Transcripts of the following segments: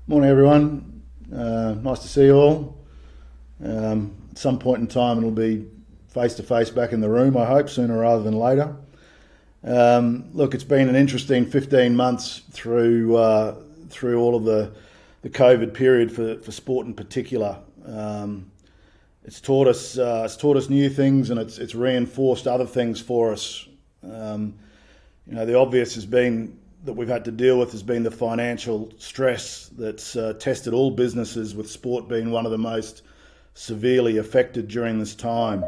Morning everyone, nice to see you all. At some point in time it'll be face to face back in the room, I hope, sooner rather than later. Look, it's been an interesting 15 months through all of the COVID period for sport in particular. It's taught us new things, and it's reinforced other things for us. The obvious has been that we've had to deal with has been the financial stress that's tested all businesses, with sport being one of the most severely affected during this time.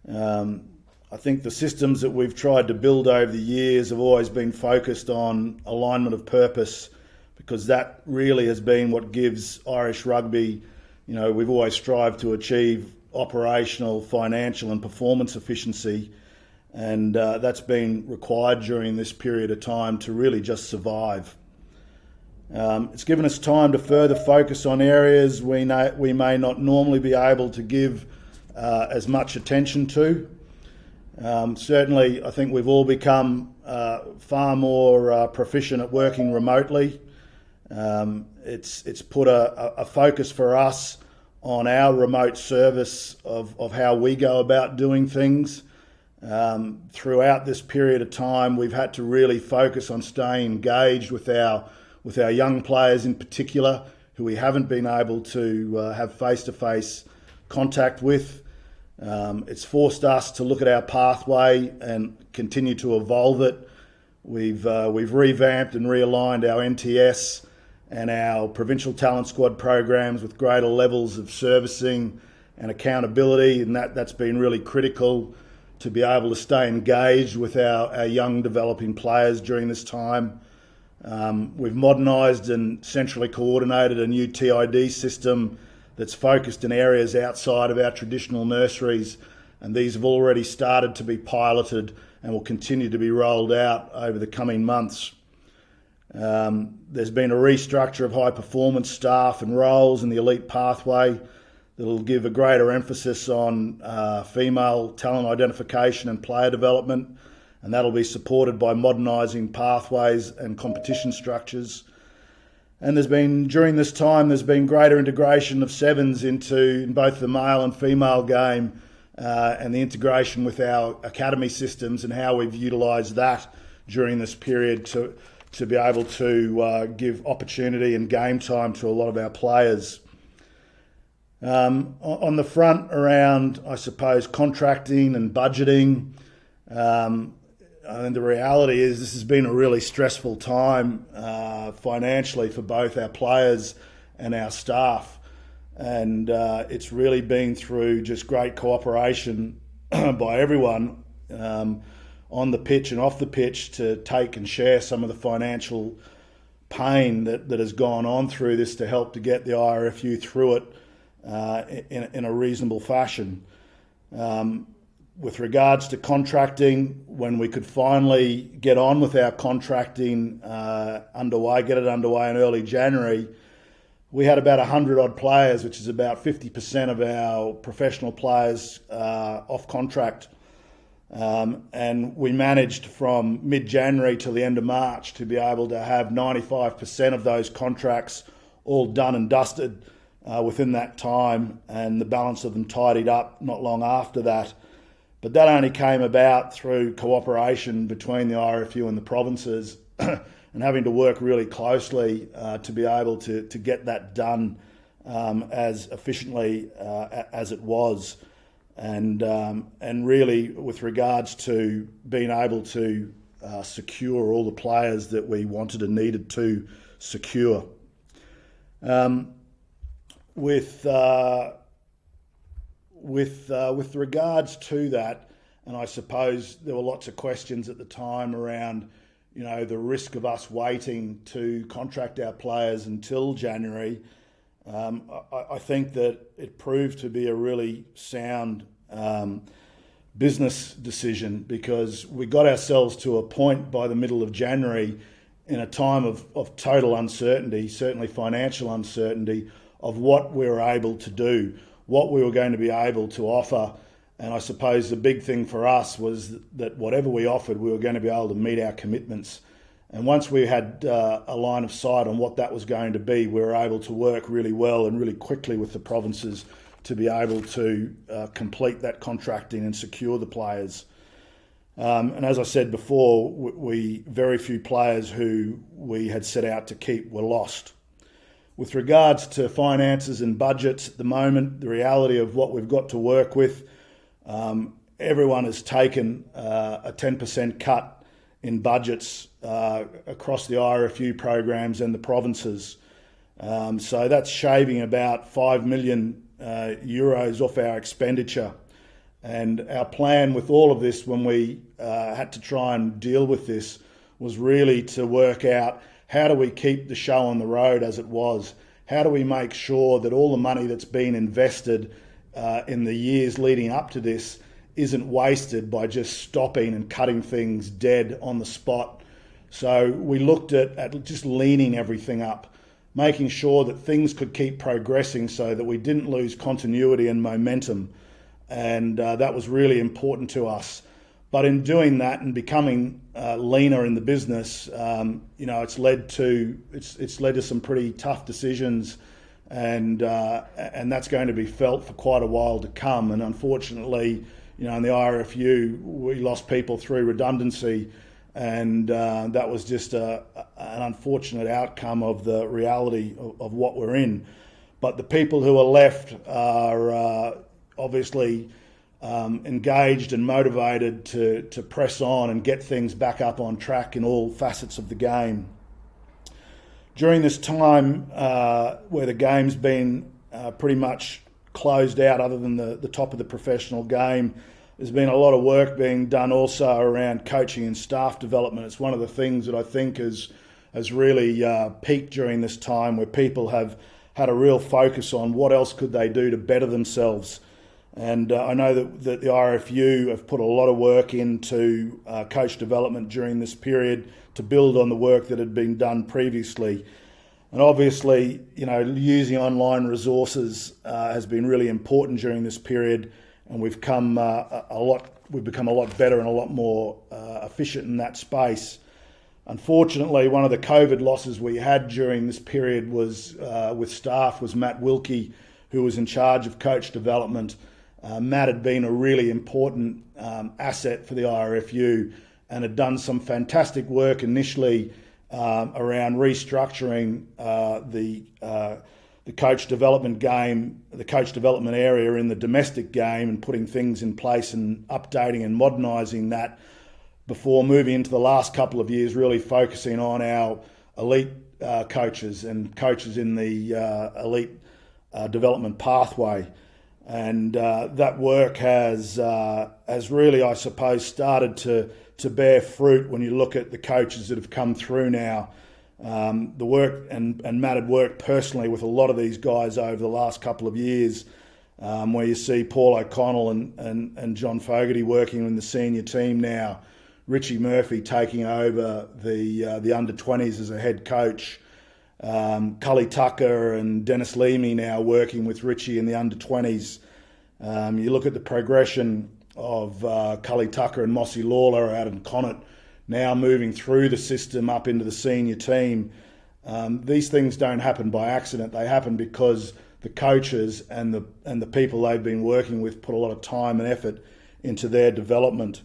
I think the systems that we've tried to build over the years have always been focused on alignment of purpose, because that really has been what gives Irish rugby, we've always strived to achieve operational, financial and performance efficiency. And that's been required during this period of time to really just survive. It's given us time to further focus on areas we may not normally be able to give as much attention to. Certainly, I think we've all become far more proficient at working remotely. It's put a focus for us on our remote service of how we go about doing things. Throughout this period of time, we've had to really focus on staying engaged with our young players in particular, who we haven't been able to have face-to-face contact with. It's forced us to look at our pathway and continue to evolve it. We've revamped and realigned our NTS and our provincial talent squad programs with greater levels of servicing and accountability, and that's been really critical to be able to stay engaged with our young developing players during this time. We've modernised and centrally coordinated a new TID system that's focused in areas outside of our traditional nurseries, and these have already started to be piloted and will continue to be rolled out over the coming months. There's been a restructure of high performance staff and roles in the elite pathway that'll give a greater emphasis on female talent identification and player development, and that'll be supported by modernising pathways and competition structures. And during this time, there's been greater integration of sevens in both the male and female game, and the integration with our academy systems and how we've utilised that during this period to be able to give opportunity and game time to a lot of our players. On the front around, I suppose, contracting and budgeting, and the reality is this has been a really stressful time financially for both our players and our staff. And it's really been through just great cooperation by everyone on the pitch and off the pitch to take and share some of the financial pain that has gone on through this to help to get the IRFU through it in a reasonable fashion. With regards to contracting, when we could finally get on with our contracting get it underway in early January, we had about 100 odd players, which is about 50% of our professional players off contract. And we managed from mid-January till the end of March to be able to have 95% of those contracts all done and dusted within that time, and the balance of them tidied up not long after that. But that only came about through cooperation between the IRFU and the provinces and having to work really closely to be able to get that done as efficiently as it was. And really, with regards to being able to secure all the players that we wanted and needed to secure. With regards to that, and I suppose there were lots of questions at the time around, the risk of us waiting to contract our players until January. I think that it proved to be a really sound business decision, because we got ourselves to a point by the middle of January in a time of total uncertainty, certainly financial uncertainty, of what we were able to do, what we were going to be able to offer. And I suppose the big thing for us was that whatever we offered, we were going to be able to meet our commitments. And once we had a line of sight on what that was going to be, we were able to work really well and really quickly with the provinces to be able to complete that contracting and secure the players. And as I said before, very few players who we had set out to keep were lost. With regards to finances and budgets at the moment, the reality of what we've got to work with, everyone has taken a 10% cut in budgets across the IRFU programs and the provinces. So that's shaving about €5 million off our expenditure. And our plan with all of this, when we had to try and deal with this, was really to work out, how do we keep the show on the road as it was? How do we make sure that all the money that's been invested in the years leading up to this isn't wasted by just stopping and cutting things dead on the spot? So we looked at just leaning everything up, making sure that things could keep progressing so that we didn't lose continuity and momentum. And that was really important to us. But in doing that and becoming leaner in the business, it's led to some pretty tough decisions, and that's going to be felt for quite a while to come. And unfortunately, in the IRFU, we lost people through redundancy, and that was just an unfortunate outcome of the reality of what we're in. But the people who are left are obviously engaged and motivated to press on and get things back up on track in all facets of the game. During this time where the game's been pretty much closed out, other than the top of the professional game, there's been a lot of work being done also around coaching and staff development. It's one of the things that I think has really peaked during this time, where people have had a real focus on what else could they do to better themselves. And I know that the IRFU have put a lot of work into coach development during this period to build on the work that had been done previously. And obviously, using online resources has been really important during this period, and we've become a lot better and a lot more efficient in that space. Unfortunately, one of the COVID losses we had during this period was with staff was Matt Wilkie, who was in charge of coach development. Matt had been a really important asset for the IRFU and had done some fantastic work initially around restructuring the coach development game, the coach development area in the domestic game, and putting things in place and updating and modernising that, before moving into the last couple of years really focusing on our elite coaches and coaches in the elite development pathway. And that work has really, I suppose, started to bear fruit when you look at the coaches that have come through now. The work, and Matt had worked personally with a lot of these guys over the last couple of years, where you see Paul O'Connell and John Fogarty working in the senior team now, Richie Murphy taking over the under-20s as a head coach, Cully Tucker and Dennis Leamy now working with Richie in the under-20s. You look at the progression of Cully Tucker and Mossy Lawler out in Connacht, now moving through the system up into the senior team. These things don't happen by accident. They happen because the coaches and the people they've been working with put a lot of time and effort into their development.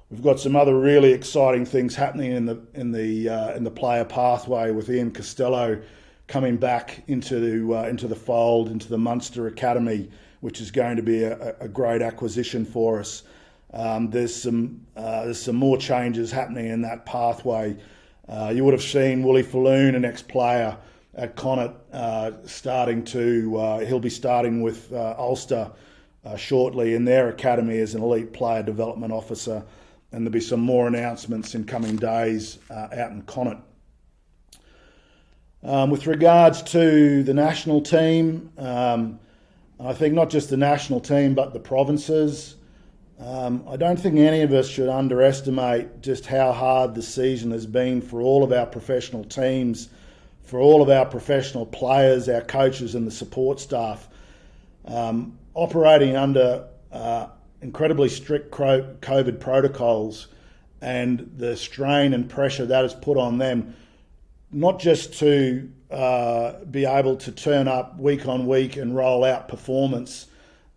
We've got some other really exciting things happening in the player pathway, with Ian Costello coming back into the fold, into the Munster Academy, which is going to be a great acquisition for us. There's some more changes happening in that pathway. You would have seen Wooly Falloon, an ex-player at Connacht, he'll be starting with Ulster shortly in their academy as an elite player development officer. And there'll be some more announcements in coming days out in Connacht. With regards to the national team, I think not just the national team but the provinces, I don't think any of us should underestimate just how hard the season has been for all of our professional teams, for all of our professional players, our coaches and the support staff. Operating under incredibly strict COVID protocols and the strain and pressure that is put on them, not just to be able to turn up week on week and roll out performance,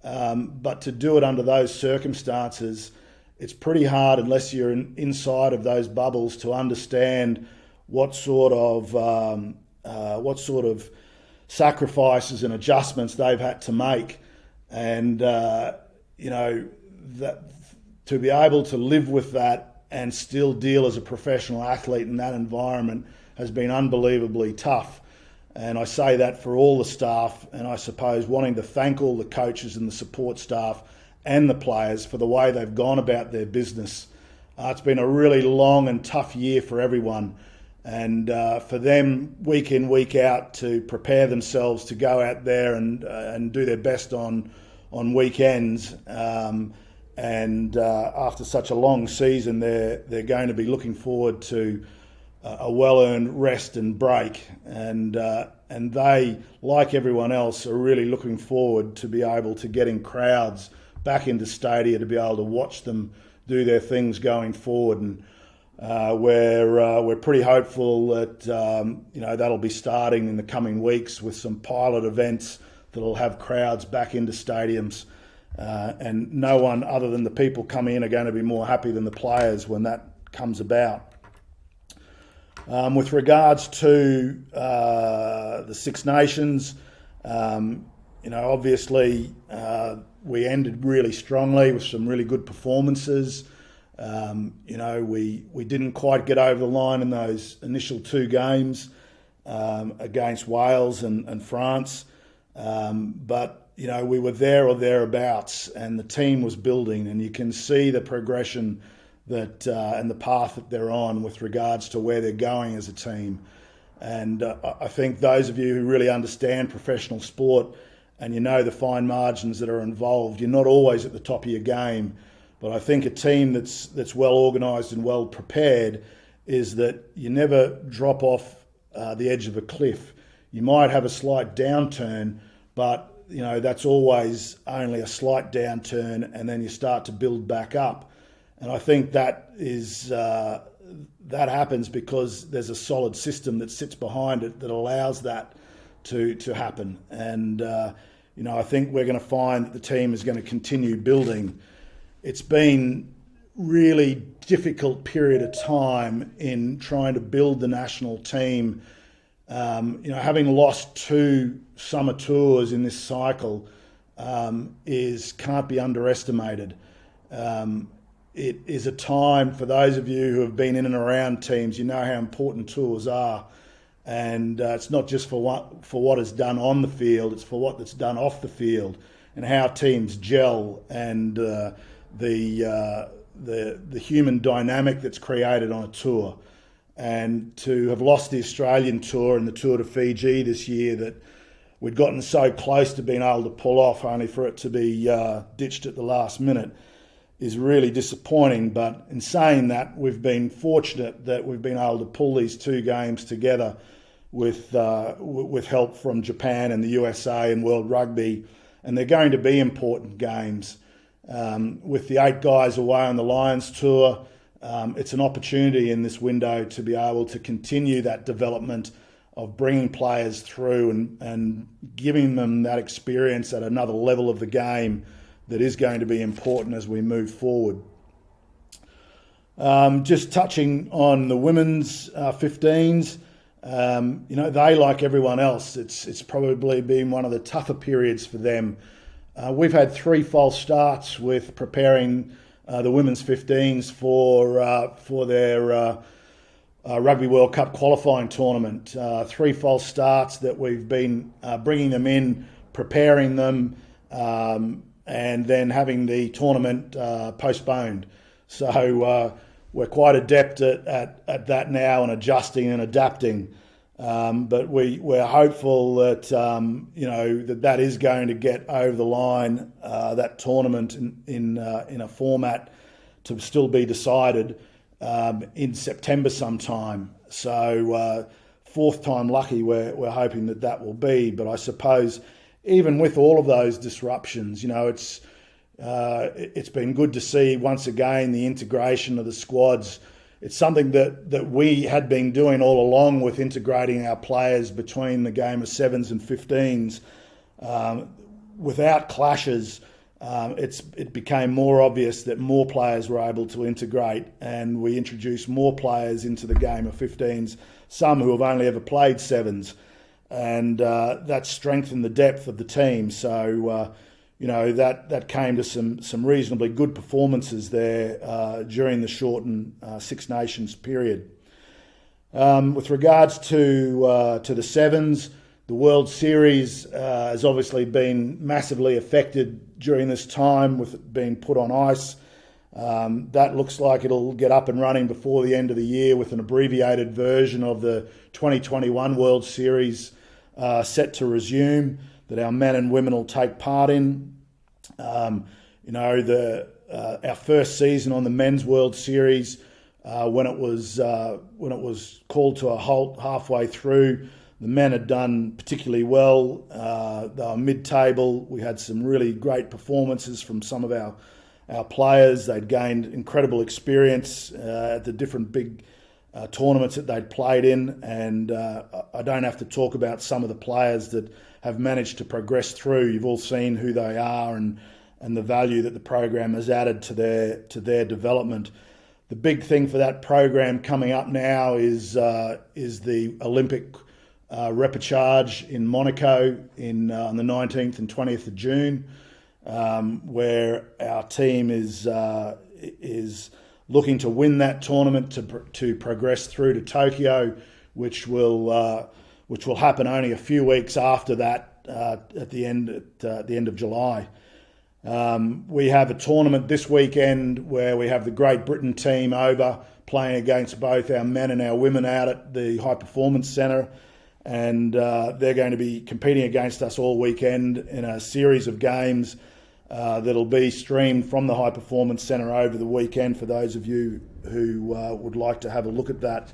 but to do it under those circumstances. It's pretty hard unless you're inside of those bubbles to understand what sort of sacrifices and adjustments they've had to make, and that to be able to live with that and still deal as a professional athlete in that environment has been unbelievably tough. And I say that for all the staff, and I suppose wanting to thank all the coaches and the support staff and the players for the way they've gone about their business. It's been a really long and tough year for everyone, and for them week in, week out to prepare themselves to go out there and do their best on weekends. And after such a long season, they're going to be looking forward to a well-earned rest and break, and they, like everyone else, are really looking forward to be able to getting crowds back into stadia to be able to watch them do their things going forward. And we're pretty hopeful that that'll be starting in the coming weeks with some pilot events that'll have crowds back into stadiums. And no one other than the people coming in are going to be more happy than the players when that comes about. With regards to the Six Nations, obviously we ended really strongly with some really good performances. We didn't quite get over the line in those initial two games against Wales and France, but we were there or thereabouts, and the team was building, and you can see the progression that and the path that they're on with regards to where they're going as a team. And I think those of you who really understand professional sport and the fine margins that are involved, you're not always at the top of your game. But I think a team that's well organised and well prepared is that you never drop off the edge of a cliff. You might have a slight downturn, but that's always only a slight downturn, and then you start to build back up. And I think that happens because there's a solid system that sits behind it that allows that to happen. And I think we're going to find that the team is going to continue building. It's been really difficult period of time in trying to build the national team. Having lost 2 summer tours in this cycle can't be underestimated. It is a time for those of you who have been in and around teams. You know how important tours are, and it's not just for what is done on the field; it's for what that's done off the field, and how teams gel, and the human dynamic that's created on a tour. And to have lost the Australian tour and the Tour to Fiji this year that we'd gotten so close to being able to pull off, only for it to be ditched at the last minute, is really disappointing. But in saying that, we've been fortunate that we've been able to pull these 2 games together with help from Japan and the USA and World Rugby, and they're going to be important games. With the 8 guys away on the Lions tour, it's an opportunity in this window to be able to continue that development of bringing players through and giving them that experience at another level of the game that is going to be important as we move forward. Just touching on the women's 15s, they, like everyone else, it's probably been one of the tougher periods for them. We've had 3 false starts with preparing the women's 15s for their Rugby World Cup qualifying tournament. 3 false starts that we've been bringing them in, preparing them, and then having the tournament postponed. So we're quite adept at that now and adjusting and adapting. But we're hopeful that that is going to get over the line, that tournament in a format to still be decided in September sometime. So 4th time lucky, we're hoping that will be. But I suppose even with all of those disruptions, It's been good to see once again the integration of the squads. It's something that we had been doing all along with integrating our players between the game of 7s and 15s without clashes. It became more obvious that more players were able to integrate, and we introduced more players into the game of 15s, some who have only ever played 7s, and that strengthened the depth of the team. So that came to some reasonably good performances there during the shortened Six Nations period. With regards to the 7s, the World Series has obviously been massively affected during this time with it being put on ice. That looks like it'll get up and running before the end of the year with an abbreviated version of the 2021 World Series set to resume, that our men and women will take part in. Our first season on the Men's World Series, when it was called to a halt halfway through, the men had done particularly well. They were mid-table. We had some really great performances from some of our players. They'd gained incredible experience at the different big tournaments that they'd played in, and I don't have to talk about some of the players that have managed to progress through. You've all seen who they are and the value that the program has added to their development. The big thing for that program coming up now is the Olympic repechage in Monaco on the 19th and 20th of June, where our team is looking to win that tournament to progress through to Tokyo, which will happen only a few weeks after that at the end of July. We have a tournament this weekend where we have the Great Britain team over playing against both our men and our women out at the High Performance Centre, and they're going to be competing against us all weekend in a series of games that'll be streamed from the High Performance Centre over the weekend for those of you who would like to have a look at that.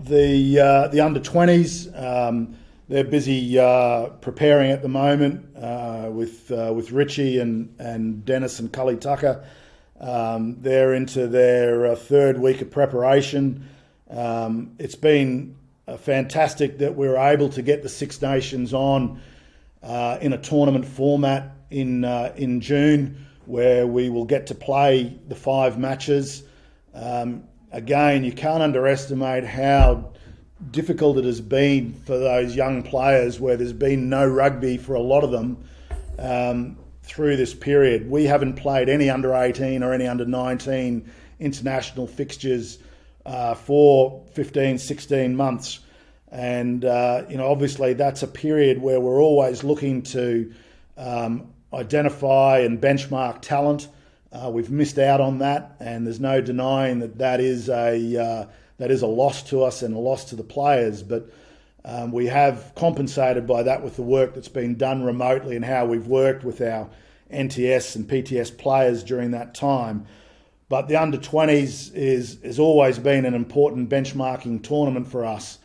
The under-20s, they're busy preparing at the moment with Richie and Dennis and Cully Tucker. They're into their third week of preparation. It's been fantastic that we were able to get the Six Nations on in a tournament format in June, where we will get to play the 5 matches. Again, you can't underestimate how difficult it has been for those young players, where there's been no rugby for a lot of them through this period. We haven't played any under-18 or any under-19 international fixtures for 15, 16 months. And, obviously that's a period where we're always looking to identify and benchmark talent. We've missed out on that, and there's no denying that is a loss to us and a loss to the players. But we have compensated by that with the work that's been done remotely and how we've worked with our NTS and PTS players during that time. But the under-20s has always been an important benchmarking tournament for us.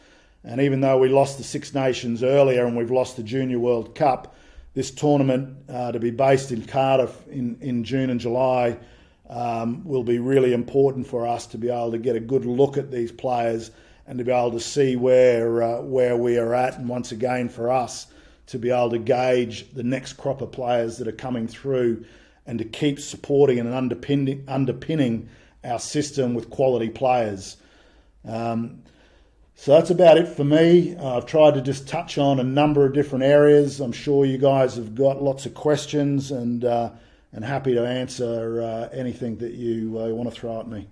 And even though we lost the Six Nations earlier and we've lost the Junior World Cup, this tournament to be based in Cardiff in June and July will be really important for us to be able to get a good look at these players and to be able to see where we are at, and once again for us to be able to gauge the next crop of players that are coming through, and to keep supporting and underpinning our system with quality players. So that's about it for me. I've tried to just touch on a number of different areas. I'm sure you guys have got lots of questions, and happy to answer anything that you want to throw at me.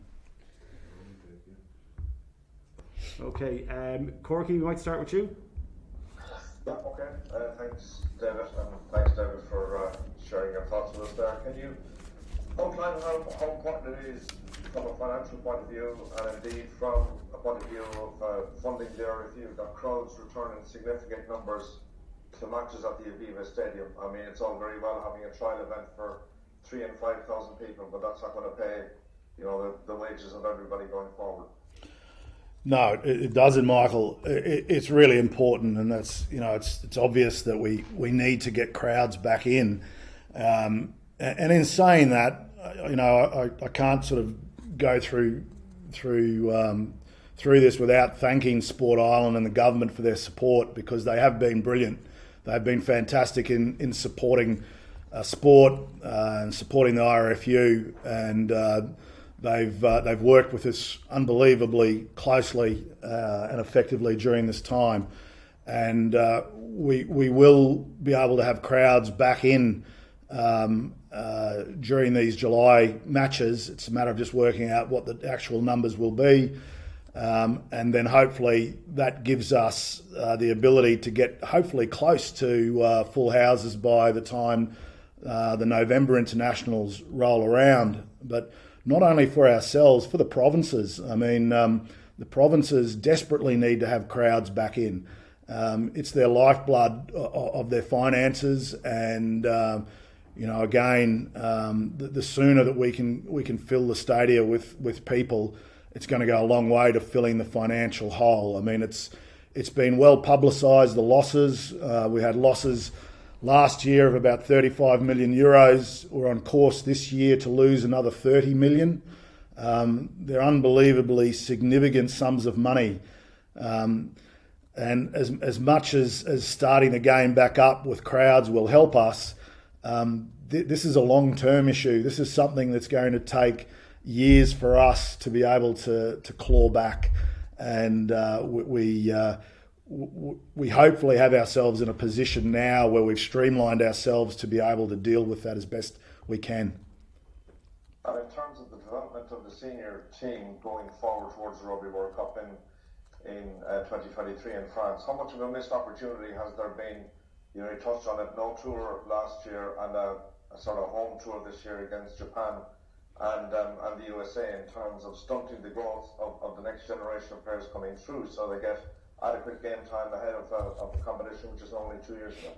Okay, Corky, we might start with you. Yeah, okay. Thanks, David, and thanks, David, for sharing your thoughts with us there. Can you outline how important it is from a financial point of view, and indeed from a point of view of funding the IRFU, that crowds return in significant numbers to matches at the Aviva Stadium? I mean, it's all very well having a trial event for 3,000 and 5,000 people, but that's not going to pay, the wages of everybody going forward. No, it doesn't, Michael. It's really important, and that's it's obvious that we need to get crowds back in. And in saying that, I can't sort of go through this without thanking Sport Island and the government for their support, because they have been brilliant. They've been fantastic in supporting sport and supporting the IRFU, and they've worked with us unbelievably closely and effectively during this time, and we will be able to have crowds back in during these July matches. It's a matter of just working out what the actual numbers will be, and then hopefully that gives us the ability to get hopefully close to full houses by the time the November internationals roll around. But not only for ourselves, for the provinces. I mean, the provinces desperately need to have crowds back in. It's their lifeblood of their finances, and again, the sooner that we can fill the stadia with people, it's going to go a long way to filling the financial hole. I mean, it's been well publicised, the losses. We had losses last year of about 35 million euros. We're on course this year to lose another 30 million. They're unbelievably significant sums of money. And as much as starting the game back up with crowds will help us, this is a long-term issue. This is something that's going to take years for us to be able to claw back. And we hopefully have ourselves in a position now where we've streamlined ourselves to be able to deal with that as best we can. And in terms of the development of the senior team going forward towards the Rugby World Cup in 2023 in France, how much of a missed opportunity has there been? You touched on it, no tour last year and a sort of home tour this year against Japan and the USA, in terms of stunting the growth of the next generation of players coming through, so they get adequate game time ahead of the competition, which is only 2 years ago.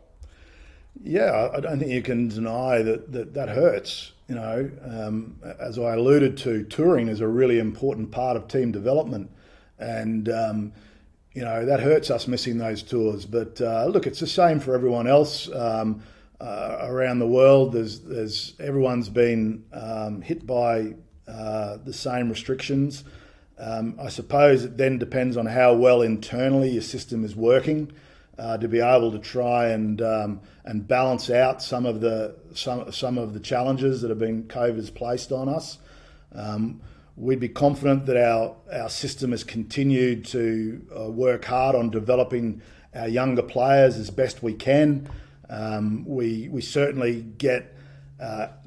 Yeah, I don't think you can deny that hurts. As I alluded to, touring is a really important part of team development, and that hurts us missing those tours. But look, it's the same for everyone else around the world. There's everyone's been hit by the same restrictions. I suppose it then depends on how well internally your system is working to be able to try and balance out some of the challenges that have been COVID's placed on us. We'd be confident that our system has continued to work hard on developing our younger players as best we can. We certainly get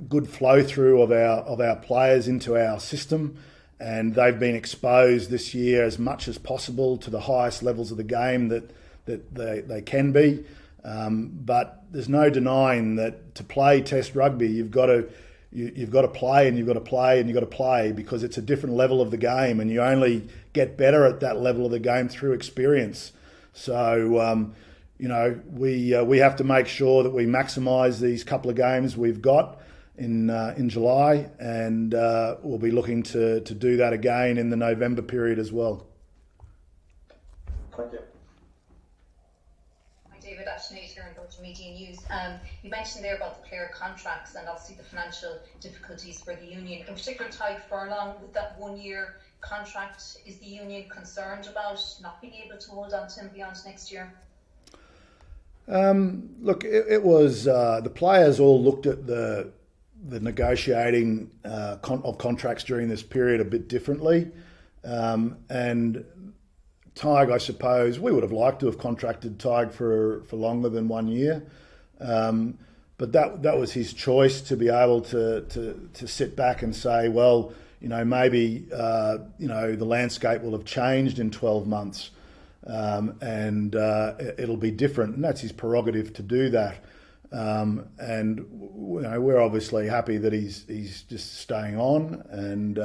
good flow through of our players into our system, and they've been exposed this year as much as possible to the highest levels of the game that they can be. But there's no denying that to play Test rugby, you've got to play and you've got to play and you've got to play, because it's a different level of the game, and you only get better at that level of the game through experience. So we have to make sure that we maximise these couple of games we've got in July, and we'll be looking to do that again in the November period as well. Thank you. Hi David, Ashley here in Deutsche Media News. You mentioned there about the player contracts and obviously the financial difficulties for the union. In particular, Ty Furlong, with that 1 year contract, is the union concerned about not being able to hold on to him beyond next year? Look, it was the players all looked at the negotiating of contracts during this period a bit differently, and Tig, I suppose, we would have liked to have contracted Tig for longer than 1 year, but that was his choice to be able to sit back and say, well, maybe the landscape will have changed in 12 months. And it'll be different, and that's his prerogative to do that. And we're obviously happy that he's just staying on, and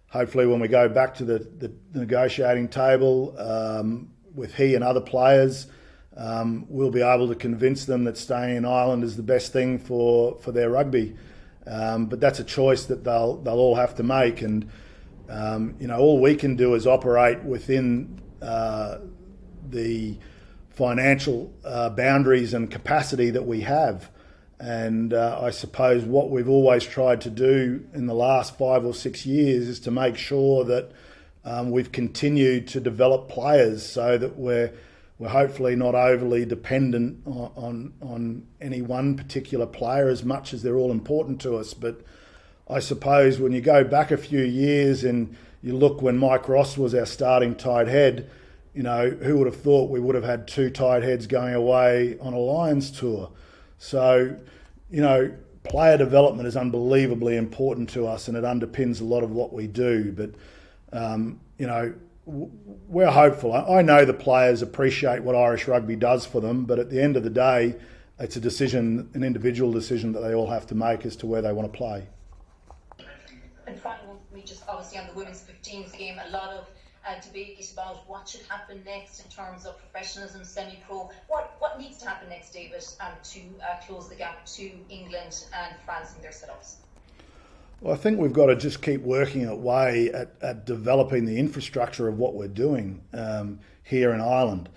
hopefully when we go back to the negotiating table with he and other players, we'll be able to convince them that staying in Ireland is the best thing for their rugby. But that's a choice that they'll all have to make, and All we can do is operate within the financial boundaries and capacity that we have. And I suppose what we've always tried to do in the last 5 or 6 years is to make sure that we've continued to develop players so that we're hopefully not overly dependent on any one particular player as much as they're all important to us. But I suppose when you go back a few years and you look when Mike Ross was our starting tight head, who would have thought we would have had 2 tight heads going away on a Lions tour? So, player development is unbelievably important to us and it underpins a lot of what we do. But, we're hopeful. I know the players appreciate what Irish rugby does for them, but at the end of the day, it's a decision, an individual decision that they all have to make as to where they want to play. And final one for me, just obviously on the women's 15s game, a lot of debate about what should happen next in terms of professionalism, semi-pro. What needs to happen next, David, to close the gap to England and France in their setups? Well, I think we've got to just keep working away at developing the infrastructure of what we're doing here in Ireland.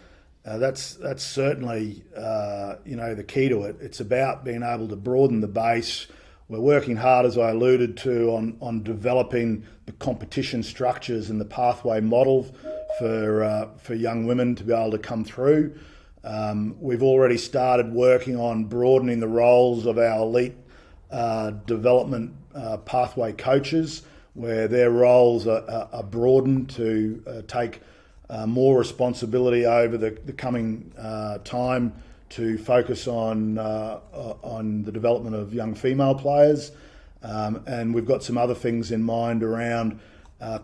That's certainly the key to it. It's about being able to broaden the base. We're working hard, as I alluded to, on developing the competition structures and the pathway model for young women to be able to come through. We've already started working on broadening the roles of our elite development pathway coaches, where their roles are broadened to take more responsibility over the coming time to focus on the development of young female players. And we've got some other things in mind around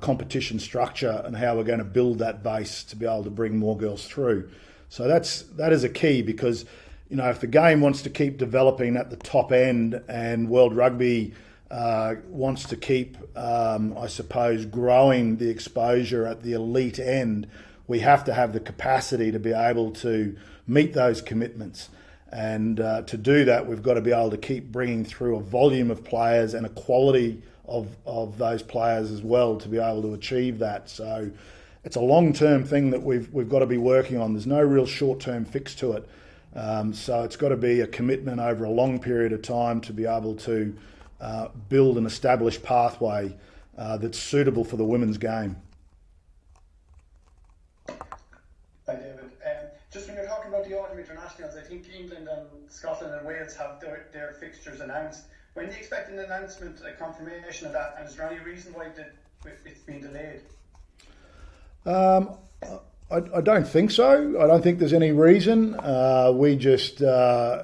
competition structure and how we're going to build that base to be able to bring more girls through. So that is a key, because if the game wants to keep developing at the top end and World Rugby wants to keep, I suppose, growing the exposure at the elite end, we have to have the capacity to be able to meet those commitments. And to do that, we've got to be able to keep bringing through a volume of players and a quality of those players as well to be able to achieve that. So it's a long-term thing that we've got to be working on. There's no real short-term fix to it. So it's got to be a commitment over a long period of time to be able to build an established pathway that's suitable for the women's game. Hi, David. Just when you're talking about the autumn internationals, I think England and Scotland and Wales have their fixtures announced. When do you expect an announcement, a confirmation of that? And is there any reason why it's been delayed? I don't think so. I don't think there's any reason. We just, I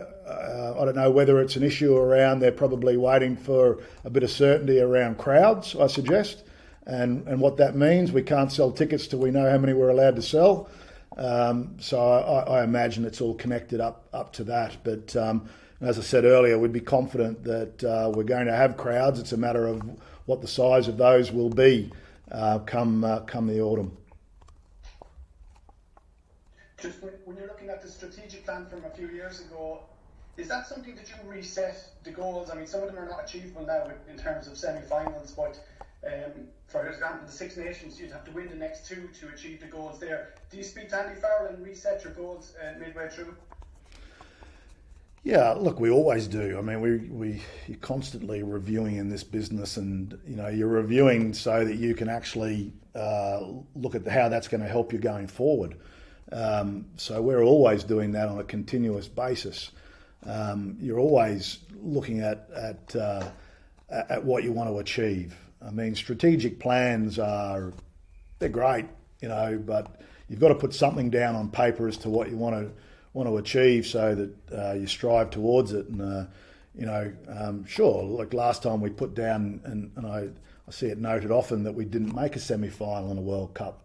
don't know whether it's an issue around they're probably waiting for a bit of certainty around crowds, I suggest. And what that means, we can't sell tickets till we know how many we're allowed to sell. So I imagine it's all connected up to that. But as I said earlier, we'd be confident that we're going to have crowds. It's a matter of what the size of those will be come the autumn. Just when you're looking at the strategic plan from a few years ago, is that something that you reset the goals? I mean, some of them are not achievable now in terms of semi-finals, but for example, the Six Nations, you'd have to win the next 2 to achieve the goals there. Do you speak to Andy Farrell and reset your goals midway through? Yeah, look, we always do. I mean, you're constantly reviewing in this business, and you're reviewing so that you can actually look at how that's going to help you going forward. So we're always doing that on a continuous basis. You're always looking at what you want to achieve. I mean, strategic plans they're great, but you've got to put something down on paper as to what you want to achieve so that you strive towards it. And sure, like last time we put down, and I see it noted often that we didn't make a semi-final in a World Cup.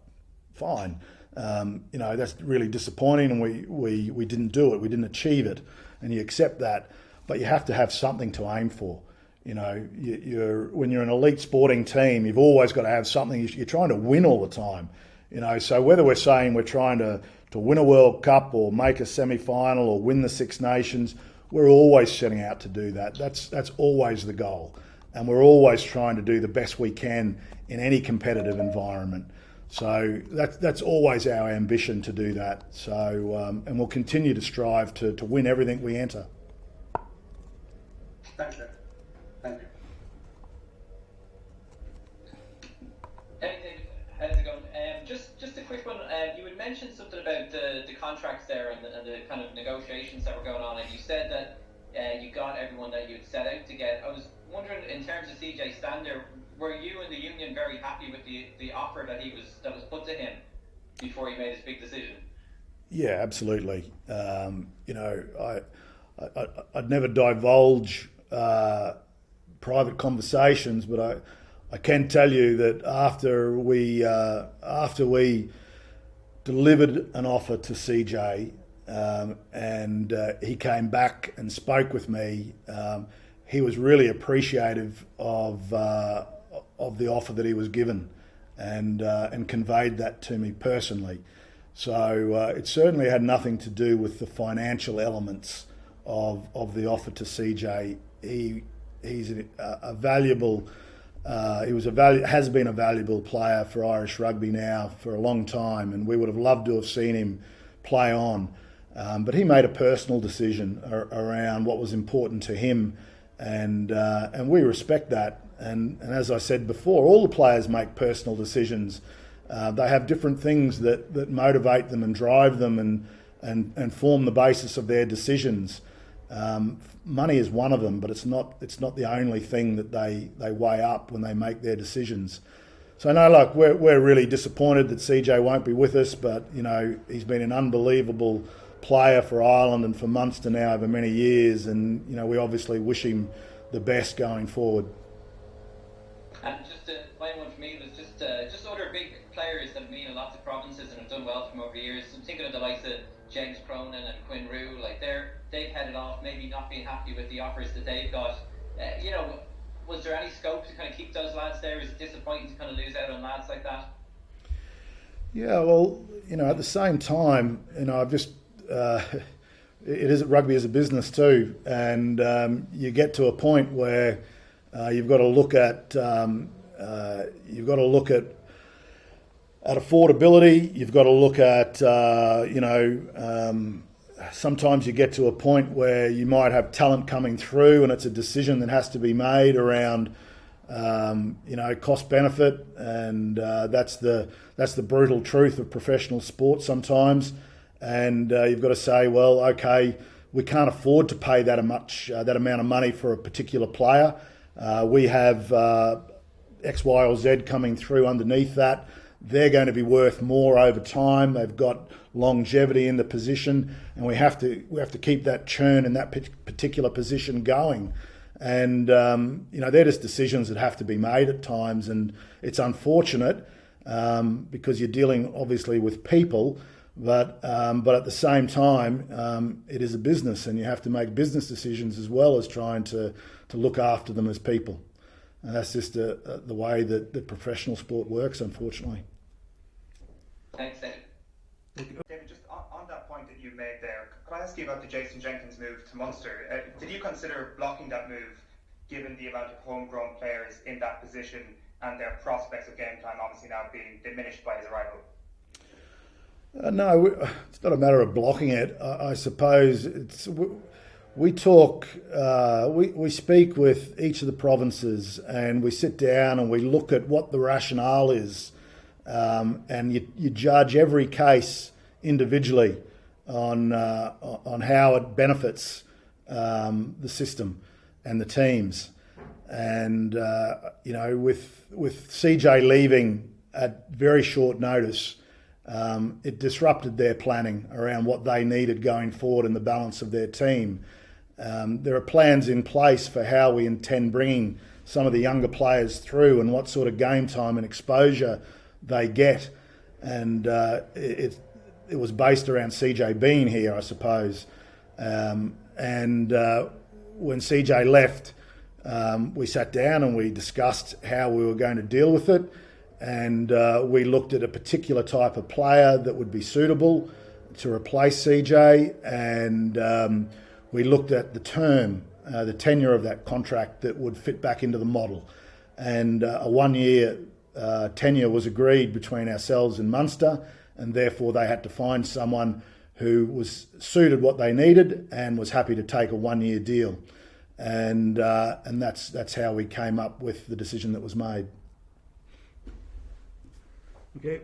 Fine. That's really disappointing, and we didn't do it. We didn't achieve it, and you accept that. But you have to have something to aim for. When you're an elite sporting team, you've always got to have something. You're trying to win all the time. So whether we're saying we're trying to win a World Cup or make a semi-final or win the Six Nations, we're always setting out to do that. That's always the goal. and we're always trying to do the best we can in any competitive environment. So that's always our ambition to do that. So and we'll continue to strive to win everything we enter. Thank you. Thank you. Hey David, how's it going? Just a quick one. You had mentioned something about the contracts there and the kind of negotiations that were going on, and you said that you got everyone that you had set out to get. I was wondering, in terms of CJ Stander, were you and the union very happy with the offer that was put to him before he made his big decision? Yeah, absolutely. I'd never divulge private conversations, but I can tell you that after we delivered an offer to CJ and he came back and spoke with me, he was really appreciative of the offer that he was given and conveyed that to me personally. So it certainly had nothing to do with the financial elements of the offer to CJ. He's a valuable. Has been a valuable player for Irish rugby now for a long time, and we would have loved to have seen him play on. But he made a personal decision around what was important to him, and we respect that. And as I said before, all the players make personal decisions. They have different things that motivate them and drive them and form the basis of their decisions. Money is one of them, but it's not the only thing that they weigh up when they make their decisions. So no, look, we're really disappointed that CJ won't be with us, but he's been an unbelievable player for Ireland and for Munster now over many years, and we obviously wish him the best going forward. And just the final one for me was just other big players that have been in lots of provinces and have done well from over the years. I'm thinking of the likes of James Cronin and Quinn Rue, they've headed off, maybe not being happy with the offers that they've got. Was there any scope to kind of keep those lads there? Is it disappointing to kind of lose out on lads like that? Yeah, well, at the same time, I've just rugby is a business too, and you get to a point where you've got to look at affordability. You've got to look at sometimes you get to a point where you might have talent coming through, and it's a decision that has to be made around cost benefit, and that's the brutal truth of professional sport sometimes. And you've got to say, well, okay, we can't afford to pay that amount of money for a particular player. We have X, Y, or Z coming through underneath that. They're going to be worth more over time. They've got longevity in the position, and we have to keep that churn in that particular position going. And they're just decisions that have to be made at times, and it's unfortunate because you're dealing obviously with people, but at the same time, it is a business, and you have to make business decisions as well as trying to look after them as people. And that's just the way that professional sport works, unfortunately. Thanks, David. David, just on that point that you made there, could I ask you about the Jason Jenkins move to Munster? Did you consider blocking that move, given the amount of homegrown players in that position and their prospects of game time obviously now being diminished by his arrival? No, it's not a matter of blocking it. I suppose we talk, we speak with each of the provinces, and we sit down and we look at what the rationale is, and you judge every case individually on how it benefits the system and the teams. And with CJ leaving at very short notice, it disrupted their planning around what they needed going forward and the balance of their team. There are plans in place for how we intend bringing some of the younger players through and what sort of game time and exposure they get. And it was based around CJ being here, I suppose. And when CJ left, we sat down and we discussed how we were going to deal with it. And we looked at a particular type of player that would be suitable to replace CJ, and we looked at the term the tenure of that contract that would fit back into the model. And a 1 year tenure was agreed between ourselves and Munster, and therefore they had to find someone who was suited what they needed and was happy to take a 1 year deal. And that's how we came up with the decision that was made. Okay.